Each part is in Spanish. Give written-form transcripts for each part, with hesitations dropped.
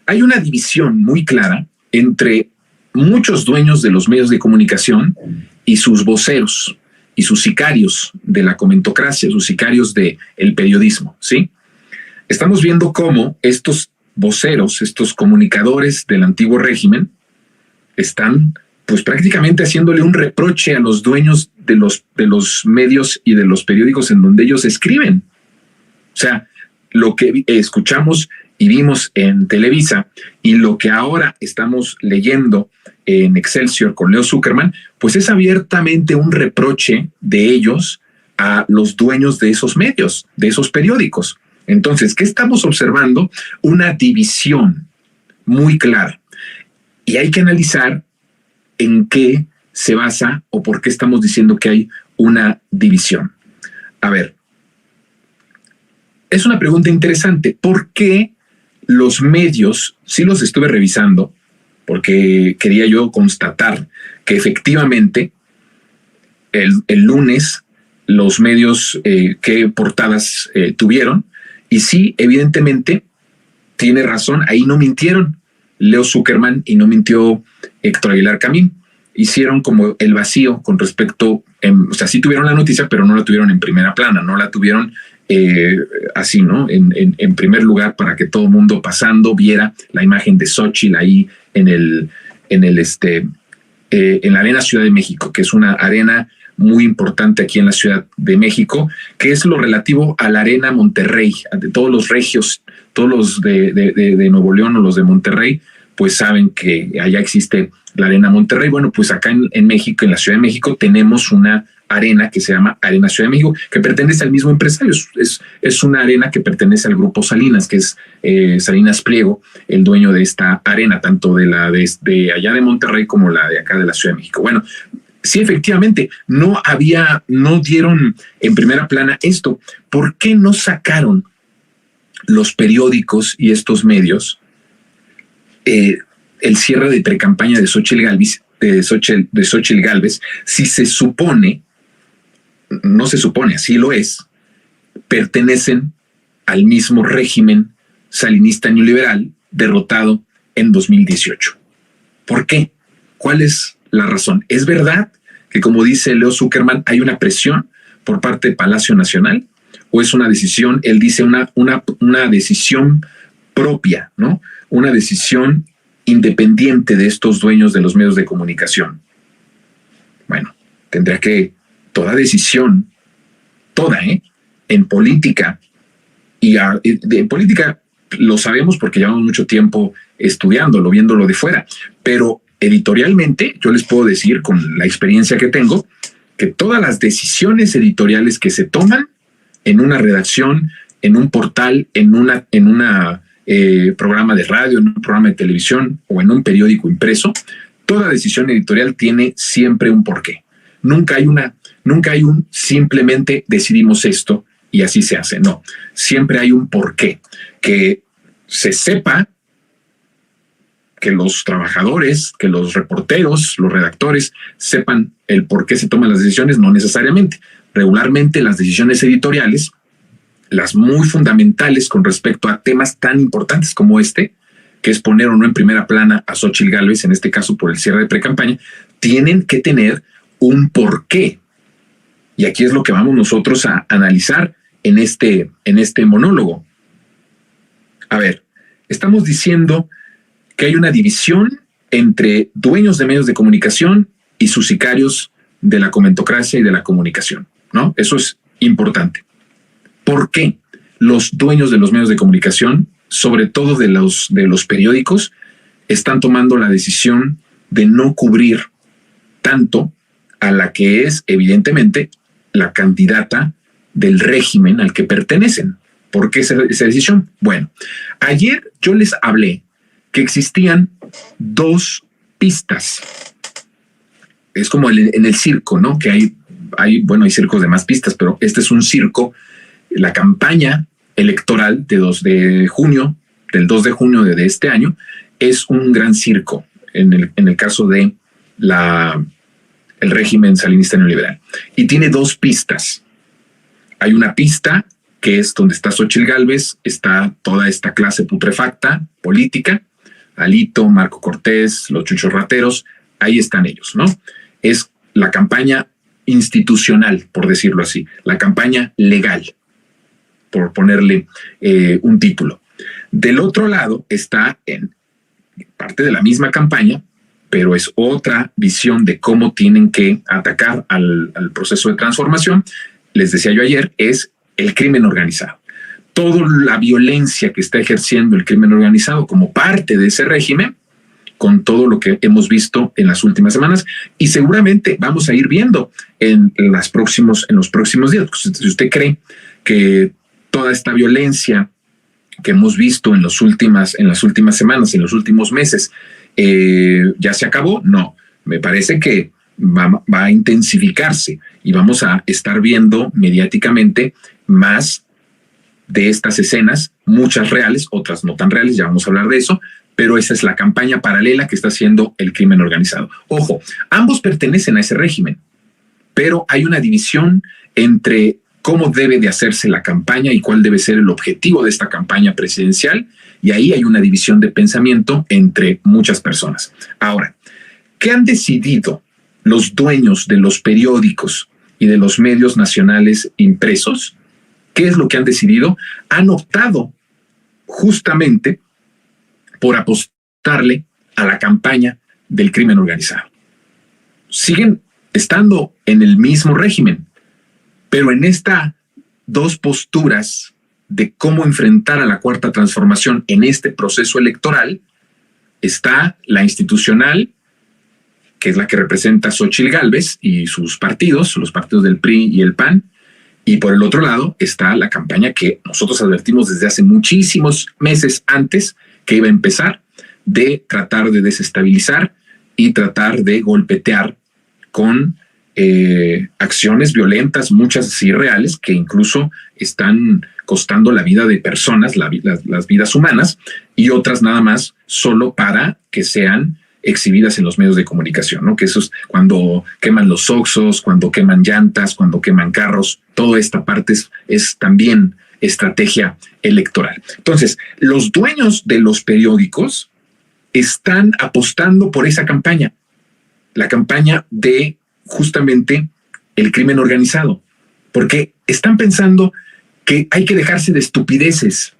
hay una división muy clara entre muchos dueños de los medios de comunicación y sus voceros y sus sicarios de la comentocracia, sus sicarios del periodismo, ¿sí? Estamos viendo cómo estos voceros, estos comunicadores del antiguo régimen, están pues prácticamente haciéndole un reproche a los dueños de los medios y de los periódicos en donde ellos escriben. O sea, lo que escuchamos y vimos en Televisa y lo que ahora estamos leyendo en Excelsior con Leo Zuckerman, pues es abiertamente un reproche de ellos a los dueños de esos medios, de esos periódicos. Entonces, ¿qué estamos observando? Una división muy clara. Y hay que analizar en qué se basa o por qué estamos diciendo que hay una división. A ver, es una pregunta interesante. ¿Por qué los medios, sí los estuve revisando, porque quería yo constatar que efectivamente el lunes los medios qué portadas tuvieron? Y sí, evidentemente, tiene razón, ahí no mintieron Leo Zuckerman y no mintió Héctor Aguilar Camín. Hicieron como el vacío con respecto, o sea, sí tuvieron la noticia, pero no la tuvieron en primera plana, no la tuvieron así, ¿no? En primer lugar, para que todo el mundo pasando viera la imagen de Xóchitl ahí en la Arena Ciudad de México, que es una arena muy importante aquí en la Ciudad de México, que es lo relativo a la Arena Monterrey. De todos los regios, todos los de Nuevo León o los de Monterrey, pues saben que allá existe la Arena Monterrey. Bueno, pues acá en México, en la Ciudad de México, tenemos una arena que se llama Arena Ciudad de México, que pertenece al mismo empresario. Es una arena que pertenece al grupo Salinas, que es Salinas Pliego, el dueño de esta arena, tanto de la de allá de Monterrey como la de acá de la Ciudad de México. Bueno, sí, efectivamente, no dieron en primera plana esto. ¿Por qué no sacaron los periódicos y estos medios el cierre de precampaña de Xóchitl Gálvez, si se supone, no se supone, así lo es, pertenecen al mismo régimen salinista neoliberal derrotado en 2018? ¿Por qué? ¿Cuál es la razón? ¿Es verdad que, como dice Leo Zuckerman, hay una presión por parte de Palacio Nacional? ¿O es una decisión, él dice, una decisión propia, ¿no? Una decisión independiente de estos dueños de los medios de comunicación? Bueno, tendrá que toda decisión, en política, en política lo sabemos porque llevamos mucho tiempo estudiándolo, viéndolo de fuera, pero editorialmente yo les puedo decir con la experiencia que tengo que todas las decisiones editoriales que se toman en una redacción, en un portal, en una programa de radio, en un programa de televisión o en un periódico impreso, toda decisión editorial tiene siempre un porqué. Nunca hay un simplemente decidimos esto y así se hace. No, siempre hay un porqué. Que se sepa, que los trabajadores, que los reporteros, los redactores sepan el por qué se toman las decisiones, no necesariamente. Regularmente las decisiones editoriales, las muy fundamentales con respecto a temas tan importantes como este, que es poner o no en primera plana a Xóchitl Gálvez, en este caso por el cierre de precampaña, tienen que tener un porqué. Y aquí es lo que vamos nosotros a analizar en este monólogo. A ver, estamos diciendo que hay una división entre dueños de medios de comunicación y sus sicarios de la comentocracia y de la comunicación, ¿no? Eso es importante. ¿Por qué los dueños de los medios de comunicación, sobre todo de los periódicos, están tomando la decisión de no cubrir tanto a la que es, evidentemente, la candidata del régimen al que pertenecen? ¿Por qué esa decisión? Bueno, ayer yo les hablé que existían dos pistas. Es como en el circo, ¿no? Que hay circos de más pistas, pero este es un circo. La campaña electoral del 2 de junio de este año, es un gran circo en el caso de el régimen salinista neoliberal. Y tiene dos pistas. Hay una pista que es donde está Xóchitl Gálvez, está toda esta clase putrefacta política, Alito, Marco Cortés, los chuchos rateros, ahí están ellos, ¿no? Es la campaña institucional, por decirlo así, la campaña legal, por ponerle un título. Del otro lado está en parte de la misma campaña, pero es otra visión de cómo tienen que atacar al proceso de transformación. Les decía yo ayer, es el crimen organizado. Toda la violencia que está ejerciendo el crimen organizado como parte de ese régimen, con todo lo que hemos visto en las últimas semanas, y seguramente vamos a ir viendo en los próximos días. Si usted cree que toda esta violencia que hemos visto en las últimas semanas, en los últimos meses, ya se acabó, no. Me parece que va a intensificarse y vamos a estar viendo mediáticamente más de estas escenas, muchas reales, otras no tan reales, ya vamos a hablar de eso, pero esa es la campaña paralela que está haciendo el crimen organizado. Ojo, ambos pertenecen a ese régimen, pero hay una división entre cómo debe de hacerse la campaña y cuál debe ser el objetivo de esta campaña presidencial, y ahí hay una división de pensamiento entre muchas personas. Ahora, ¿qué han decidido los dueños de los periódicos y de los medios nacionales impresos? ¿Qué es lo que han decidido? Han optado justamente por apostarle a la campaña del crimen organizado. Siguen estando en el mismo régimen, pero en estas dos posturas de cómo enfrentar a la cuarta transformación en este proceso electoral, está la institucional, que es la que representa Xóchitl Gálvez y sus partidos, los partidos del PRI y el PAN, y por el otro lado está la campaña que nosotros advertimos desde hace muchísimos meses antes que iba a empezar, de tratar de desestabilizar y tratar de golpetear con acciones violentas, muchas irreales, que incluso están costando la vida de personas, las vidas humanas, y otras nada más solo para que sean exhibidas en los medios de comunicación, ¿no? Que eso es cuando queman los oxxos, cuando queman llantas, cuando queman carros, toda esta parte es también estrategia electoral. Entonces, los dueños de los periódicos están apostando por esa campaña, la campaña de justamente el crimen organizado, porque están pensando que hay que dejarse de estupideces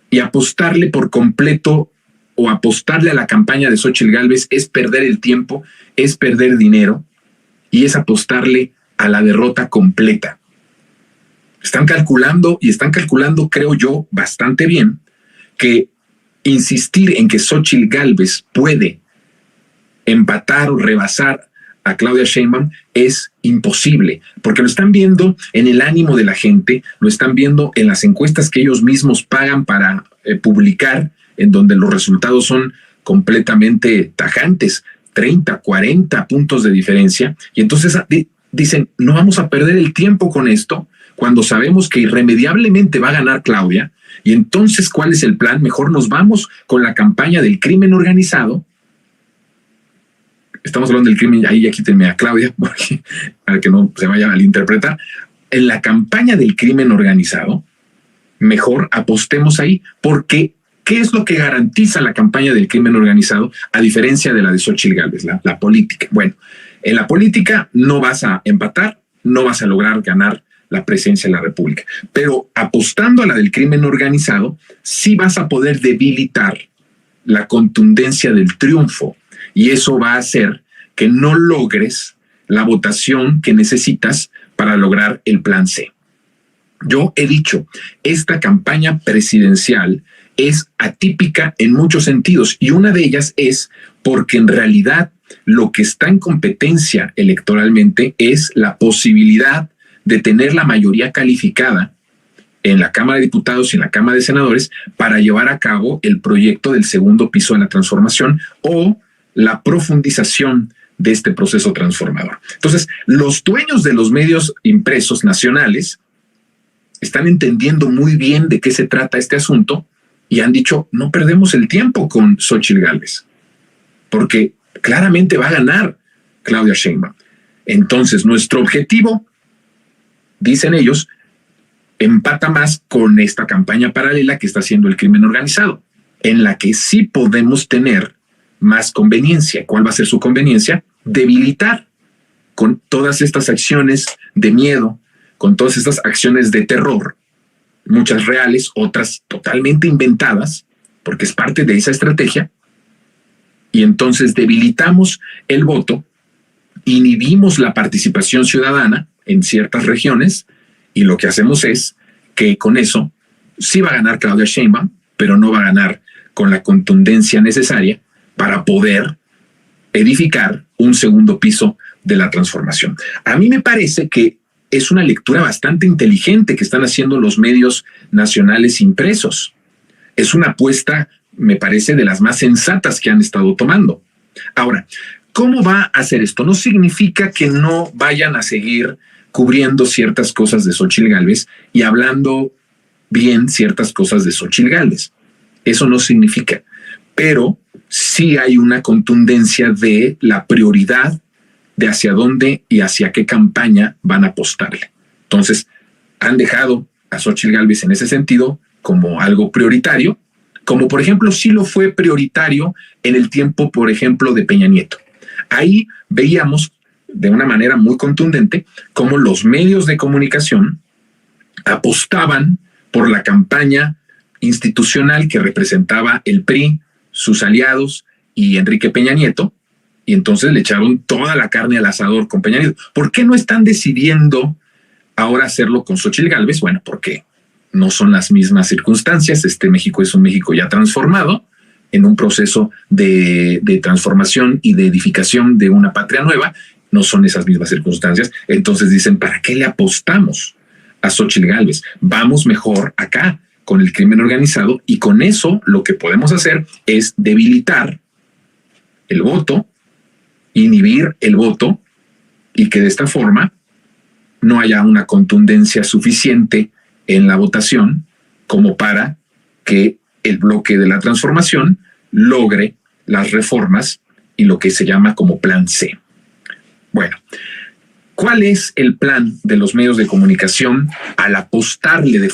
y apostarle por completo, o apostarle a la campaña de Xóchitl Gálvez es perder el tiempo, es perder dinero y es apostarle a la derrota completa. Están calculando, creo yo, bastante bien, que insistir en que Xóchitl Gálvez puede empatar o rebasar a Claudia Sheinbaum es imposible, porque lo están viendo en el ánimo de la gente, lo están viendo en las encuestas que ellos mismos pagan para publicar, en donde los resultados son completamente tajantes, 30, 40 puntos de diferencia, y entonces dicen, no vamos a perder el tiempo con esto, cuando sabemos que irremediablemente va a ganar Claudia, y entonces, ¿cuál es el plan? Mejor nos vamos con la campaña del crimen organizado. Estamos hablando del crimen, ahí ya quítenme a Claudia, porque, para que no se vaya a malinterpretar. En la campaña del crimen organizado, mejor apostemos ahí, porque ¿qué es lo que garantiza la campaña del crimen organizado a diferencia de la de Xóchitl Gálvez? La política. Bueno, en la política no vas a empatar, no vas a lograr ganar la presidencia de la República, pero apostando a la del crimen organizado, sí vas a poder debilitar la contundencia del triunfo, y eso va a hacer que no logres la votación que necesitas para lograr el plan C. Yo he dicho, esta campaña presidencial es atípica en muchos sentidos, y una de ellas es porque en realidad lo que está en competencia electoralmente es la posibilidad de tener la mayoría calificada en la Cámara de Diputados y en la Cámara de Senadores para llevar a cabo el proyecto del segundo piso de la transformación o la profundización de este proceso transformador. Entonces, los dueños de los medios impresos nacionales están entendiendo muy bien de qué se trata este asunto y han dicho, no perdemos el tiempo con Xóchitl Gálvez, porque claramente va a ganar Claudia Sheinbaum. Entonces, nuestro objetivo, dicen ellos, empata más con esta campaña paralela que está haciendo el crimen organizado. en la que sí podemos tener más conveniencia. ¿Cuál va a ser su conveniencia? Debilitar con todas estas acciones de miedo, con todas estas acciones de terror, muchas reales, otras totalmente inventadas, porque es parte de esa estrategia, y entonces debilitamos el voto, inhibimos la participación ciudadana en ciertas regiones, y lo que hacemos es que con eso sí va a ganar Claudia Sheinbaum, pero no va a ganar con la contundencia necesaria para poder edificar un segundo piso de la transformación. A mí me parece que es una lectura bastante inteligente que están haciendo los medios nacionales impresos. Es una apuesta, me parece, de las más sensatas que han estado tomando. Ahora, ¿cómo va a hacer esto? No significa que no vayan a seguir cubriendo ciertas cosas de Xóchitl Gálvez y hablando bien ciertas cosas de Xóchitl Gálvez. Eso no significa, pero sí hay una contundencia de la prioridad de hacia dónde y hacia qué campaña van a apostarle. Entonces, han dejado a Xóchitl Gálvez en ese sentido como algo prioritario, como por ejemplo sí lo fue prioritario en el tiempo, por ejemplo, de Peña Nieto. Ahí veíamos de una manera muy contundente cómo los medios de comunicación apostaban por la campaña institucional que representaba el PRI, sus aliados y Enrique Peña Nieto, y entonces le echaron toda la carne al asador con Peña Nieto. ¿Por qué no están decidiendo ahora hacerlo con Xóchitl Gálvez? Bueno, porque no son las mismas circunstancias. México es un México ya transformado, en un proceso de transformación y de edificación de una patria nueva. No son esas mismas circunstancias. Entonces dicen, ¿para qué le apostamos a Xóchitl Gálvez? Vamos mejor acá con el crimen organizado, y con eso lo que podemos hacer es debilitar el voto, inhibir el voto, y que de esta forma no haya una contundencia suficiente en la votación como para que el bloque de la transformación logre las reformas y lo que se llama como plan C. Bueno, ¿cuál es el plan de los medios de comunicación al apostarle de